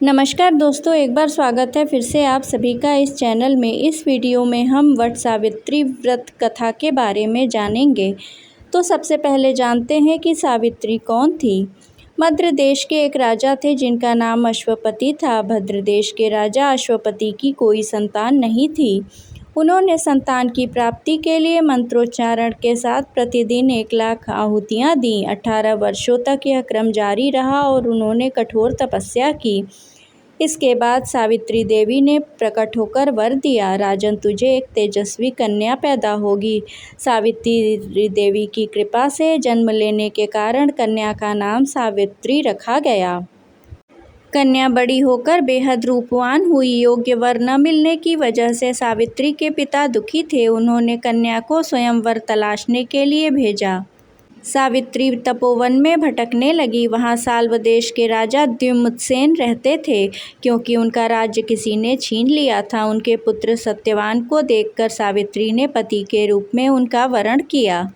नमस्कार दोस्तों, एक बार स्वागत है फिर से आप सभी का इस चैनल में। इस वीडियो में हम वट सावित्री व्रत कथा के बारे में जानेंगे। तो सबसे पहले जानते हैं कि सावित्री कौन थी। मद्र देश के एक राजा थे जिनका नाम अश्वपति था। भद्र देश के राजा अश्वपति की कोई संतान नहीं थी। उन्होंने संतान की प्राप्ति के लिए मंत्रोच्चारण के साथ प्रतिदिन 1,00,000 आहुतियाँ दीं। 18 वर्षों तक यह क्रम जारी रहा और उन्होंने कठोर तपस्या की। इसके बाद सावित्री देवी ने प्रकट होकर वर दिया, राजन तुझे एक तेजस्वी कन्या पैदा होगी। सावित्री देवी की कृपा से जन्म लेने के कारण कन्या का नाम सावित्री रखा गया। कन्या बड़ी होकर बेहद रूपवान हुई। योग्य वर न मिलने की वजह से सावित्री के पिता दुखी थे। उन्होंने कन्या को स्वयंवर तलाशने के लिए भेजा। सावित्री तपोवन में भटकने लगी। वहाँ साल्व देश के राजा द्युम्नसेन रहते थे। क्योंकि उनका राज्य किसी ने छीन लिया था, उनके पुत्र सत्यवान को देखकर सावित्री ने पति के रूप में उनका वरण किया।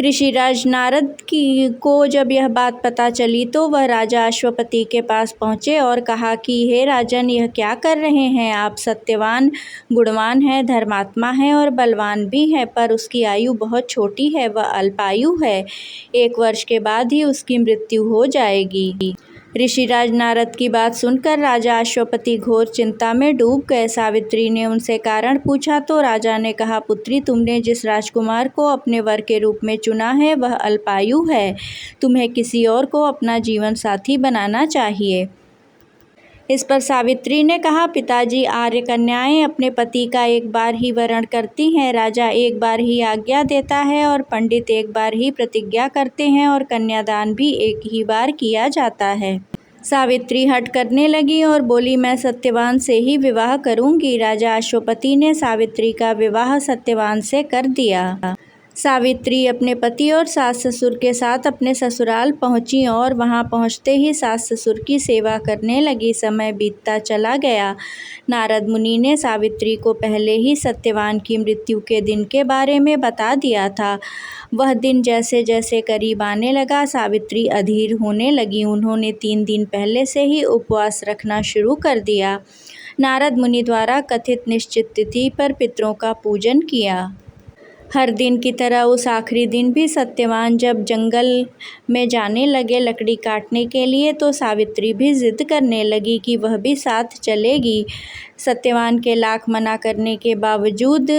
ऋषिराज नारद को जब यह बात पता चली तो वह राजा अश्वपति के पास पहुँचे और कहा कि हे राजन, यह क्या कर रहे हैं आप। सत्यवान गुणवान है, धर्मात्मा है और बलवान भी है, पर उसकी आयु बहुत छोटी है, वह अल्पायु है। 1 वर्ष के बाद ही उसकी मृत्यु हो जाएगी। ऋषिराज नारद की बात सुनकर राजा अश्वपति घोर चिंता में डूब गए। सावित्री ने उनसे कारण पूछा तो राजा ने कहा, पुत्री, तुमने जिस राजकुमार को अपने वर के रूप में चुना है वह अल्पायु है। तुम्हें किसी और को अपना जीवन साथी बनाना चाहिए। इस पर सावित्री ने कहा, पिताजी, आर्य कन्याएं अपने पति का एक बार ही वरण करती हैं, राजा एक बार ही आज्ञा देता है और पंडित एक बार ही प्रतिज्ञा करते हैं और कन्यादान भी एक ही बार किया जाता है। सावित्री हठ करने लगी और बोली, मैं सत्यवान से ही विवाह करूंगी। राजा अश्वपति ने सावित्री का विवाह सत्यवान से कर दिया। सावित्री अपने पति और सास ससुर के साथ अपने ससुराल पहुंची और वहां पहुंचते ही सास ससुर की सेवा करने लगी। समय बीतता चला गया। नारद मुनि ने सावित्री को पहले ही सत्यवान की मृत्यु के दिन के बारे में बता दिया था। वह दिन जैसे जैसे करीब आने लगा, सावित्री अधीर होने लगी। उन्होंने 3 दिन पहले से ही उपवास रखना शुरू कर दिया। नारद मुनि द्वारा कथित निश्चित तिथि पर पितरों का पूजन किया। हर दिन की तरह उस आखिरी दिन भी सत्यवान जब जंगल में जाने लगे लकड़ी काटने के लिए तो सावित्री भी जिद करने लगी कि वह भी साथ चलेगी। सत्यवान के लाख मना करने के बावजूद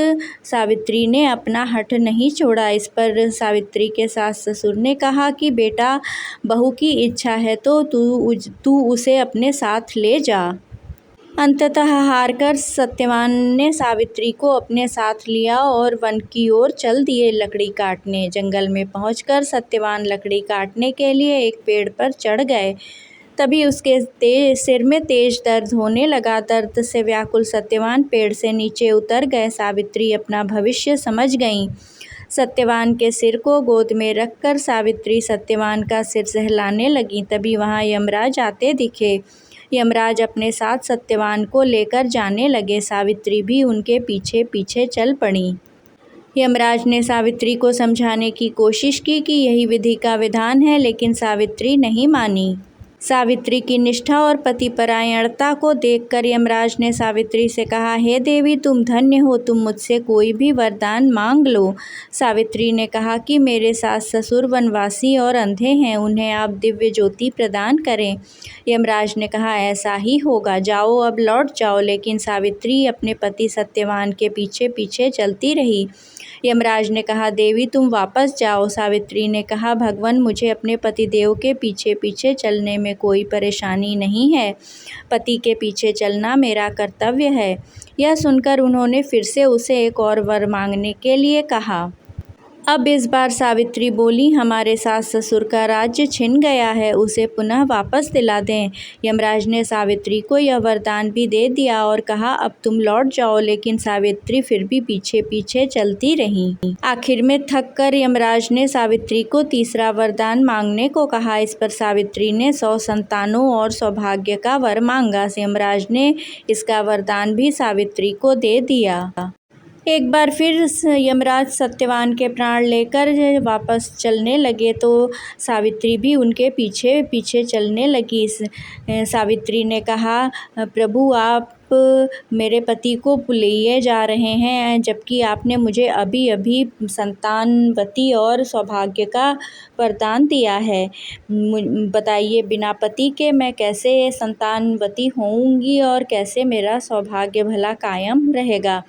सावित्री ने अपना हठ नहीं छोड़ा। इस पर सावित्री के सास ससुर ने कहा कि बेटा, बहू की इच्छा है तो तू उसे अपने साथ ले जा। अंततः हारकर सत्यवान ने सावित्री को अपने साथ लिया और वन की ओर चल दिए लकड़ी काटने। जंगल में पहुंचकर सत्यवान लकड़ी काटने के लिए एक पेड़ पर चढ़ गए। तभी उसके सिर में तेज दर्द होने लगा। दर्द से व्याकुल सत्यवान पेड़ से नीचे उतर गए। सावित्री अपना भविष्य समझ गईं। सत्यवान के सिर को गोद में रखकर सावित्री सत्यवान का सिर सहलाने लगी। तभी वहाँ यमराज आते दिखे। यमराज अपने साथ सत्यवान को लेकर जाने लगे। सावित्री भी उनके पीछे पीछे चल पड़ी। यमराज ने सावित्री को समझाने की कोशिश की कि यही विधि का विधान है, लेकिन सावित्री नहीं मानी। सावित्री की निष्ठा और पतिपरायणता को देखकर यमराज ने सावित्री से कहा, हे देवी, तुम धन्य हो, तुम मुझसे कोई भी वरदान मांग लो। सावित्री ने कहा कि मेरे सास ससुर वनवासी और अंधे हैं, उन्हें आप दिव्य ज्योति प्रदान करें। यमराज ने कहा, ऐसा ही होगा, जाओ अब लौट जाओ। लेकिन सावित्री अपने पति सत्यवान के पीछे पीछे चलती रही। यमराज ने कहा, देवी, तुम वापस जाओ। सावित्री ने कहा, भगवान, मुझे अपने पतिदेव के पीछे पीछे चलने में कोई परेशानी नहीं है। पति के पीछे चलना मेरा कर्तव्य है। यह सुनकर उन्होंने फिर से उसे एक और वर मांगने के लिए कहा। अब इस बार सावित्री बोली, हमारे सास ससुर का राज्य छिन गया है, उसे पुनः वापस दिला दें। यमराज ने सावित्री को यह वरदान भी दे दिया और कहा, अब तुम लौट जाओ। लेकिन सावित्री फिर भी पीछे पीछे चलती रही। आखिर में थक कर यमराज ने सावित्री को तीसरा वरदान मांगने को कहा। इस पर सावित्री ने 100 संतानों और सौभाग्य का वर मांगा। यमराज ने इसका वरदान भी सावित्री को दे दिया। एक बार फिर यमराज सत्यवान के प्राण लेकर वापस चलने लगे तो सावित्री भी उनके पीछे पीछे चलने लगी। सावित्री ने कहा, प्रभु आप मेरे पति को लिए जा रहे हैं, जबकि आपने मुझे अभी अभी संतानवती और सौभाग्य का वरदान दिया है। बताइए, बिना पति के मैं कैसे संतानवती होऊंगी और कैसे मेरा सौभाग्य भला कायम रहेगा।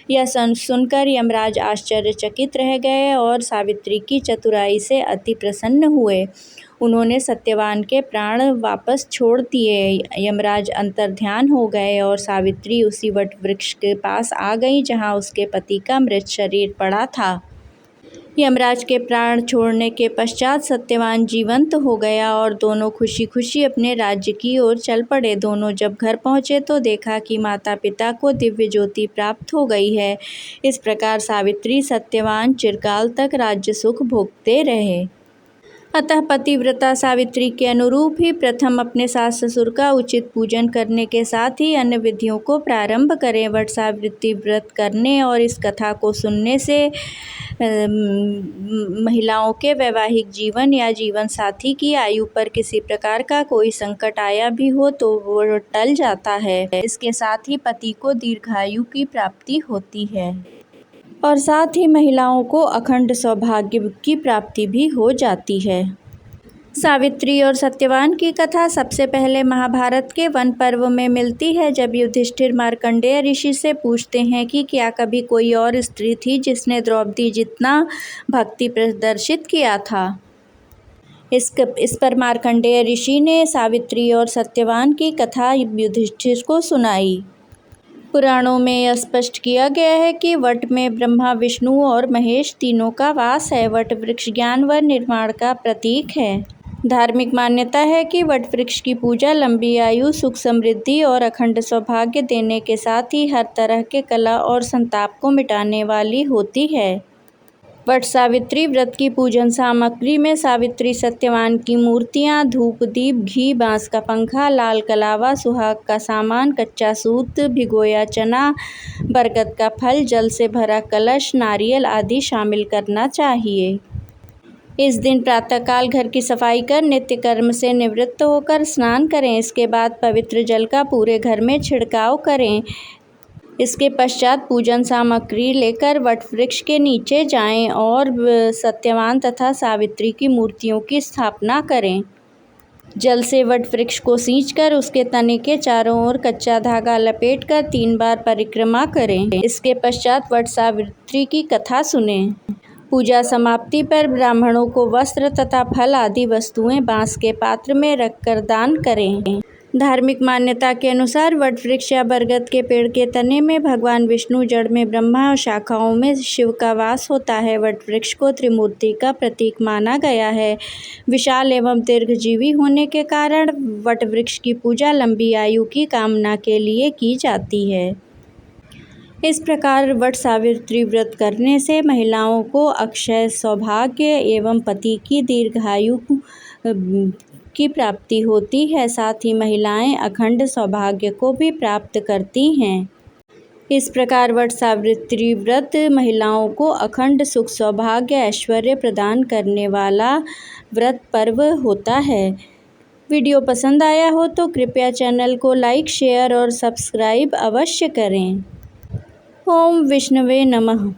यह सुनकर यमराज आश्चर्यचकित रह गए और सावित्री की चतुराई से अति प्रसन्न हुए। उन्होंने सत्यवान के प्राण वापस छोड़ दिए। यमराज अंतर्ध्यान हो गए और सावित्री उसी वट वृक्ष के पास आ गई जहाँ उसके पति का मृत शरीर पड़ा था। यमराज के प्राण छोड़ने के पश्चात सत्यवान जीवंत हो गया और दोनों खुशी खुशी अपने राज्य की ओर चल पड़े। दोनों जब घर पहुँचे तो देखा कि माता पिता को दिव्य ज्योति प्राप्त हो गई है। इस प्रकार सावित्री सत्यवान चिरकाल तक राज्य सुख भोगते रहे। अतः पतिव्रता सावित्री के अनुरूप ही प्रथम अपने सास ससुर का उचित पूजन करने के साथ ही अन्य विधियों को प्रारंभ करें। वट सावित्री व्रत करने और इस कथा को सुनने से महिलाओं के वैवाहिक जीवन या जीवन साथी की आयु पर किसी प्रकार का कोई संकट आया भी हो तो वो टल जाता है। इसके साथ ही पति को दीर्घायु की प्राप्ति होती है और साथ ही महिलाओं को अखंड सौभाग्य की प्राप्ति भी हो जाती है। सावित्री और सत्यवान की कथा सबसे पहले महाभारत के वन पर्व में मिलती है, जब युधिष्ठिर मार्कंडेय ऋषि से पूछते हैं कि क्या कभी कोई और स्त्री थी जिसने द्रौपदी जितना भक्ति प्रदर्शित किया था। इस पर मार्कंडेय ऋषि ने सावित्री और सत्यवान की कथा युधिष्ठिर को सुनाई। पुराणों में यह स्पष्ट किया गया है कि वट में ब्रह्मा, विष्णु और महेश तीनों का वास है। वट वृक्ष ज्ञान व निर्माण का प्रतीक है। धार्मिक मान्यता है कि वट वृक्ष की पूजा लंबी आयु, सुख समृद्धि और अखंड सौभाग्य देने के साथ ही हर तरह के कलह और संताप को मिटाने वाली होती है। वट सावित्री व्रत की पूजन सामग्री में सावित्री सत्यवान की मूर्तियाँ, धूप दीप, घी, बांस का पंखा, लाल कलावा, सुहाग का सामान, कच्चा सूत, भिगोया चना, बरगद का फल, जल से भरा कलश, नारियल आदि शामिल करना चाहिए। इस दिन प्रातःकाल घर की सफाई कर नित्य कर्म से निवृत्त होकर स्नान करें। इसके बाद पवित्र जल का पूरे घर में छिड़काव करें। इसके पश्चात पूजन सामग्री लेकर वट वृक्ष के नीचे जाएं और सत्यवान तथा सावित्री की मूर्तियों की स्थापना करें। जल से वट वृक्ष को सींचकर उसके तने के चारों ओर कच्चा धागा लपेटकर 3 बार परिक्रमा करें। इसके पश्चात वट सावित्री की कथा सुनें। पूजा समाप्ति पर ब्राह्मणों को वस्त्र तथा फल आदि वस्तुएं बांस के पात्र में रखकर दान करें। धार्मिक मान्यता के अनुसार वट वृक्ष या बरगद के पेड़ के तने में भगवान विष्णु, जड़ में ब्रह्मा और शाखाओं में शिव का वास होता है। वट वृक्ष को त्रिमूर्ति का प्रतीक माना गया है। विशाल एवं दीर्घजीवी होने के कारण वट वृक्ष की पूजा लंबी आयु की कामना के लिए की जाती है। इस प्रकार वट सावित्री व्रत करने से महिलाओं को अक्षय सौभाग्य एवं पति की दीर्घायु की प्राप्ति होती है। साथ ही महिलाएं अखंड सौभाग्य को भी प्राप्त करती हैं। इस प्रकार वट सावित्री व्रत महिलाओं को अखंड सुख, सौभाग्य, ऐश्वर्य प्रदान करने वाला व्रत पर्व होता है। वीडियो पसंद आया हो तो कृपया चैनल को लाइक, शेयर और सब्सक्राइब अवश्य करें। ओम विष्णवे नमः।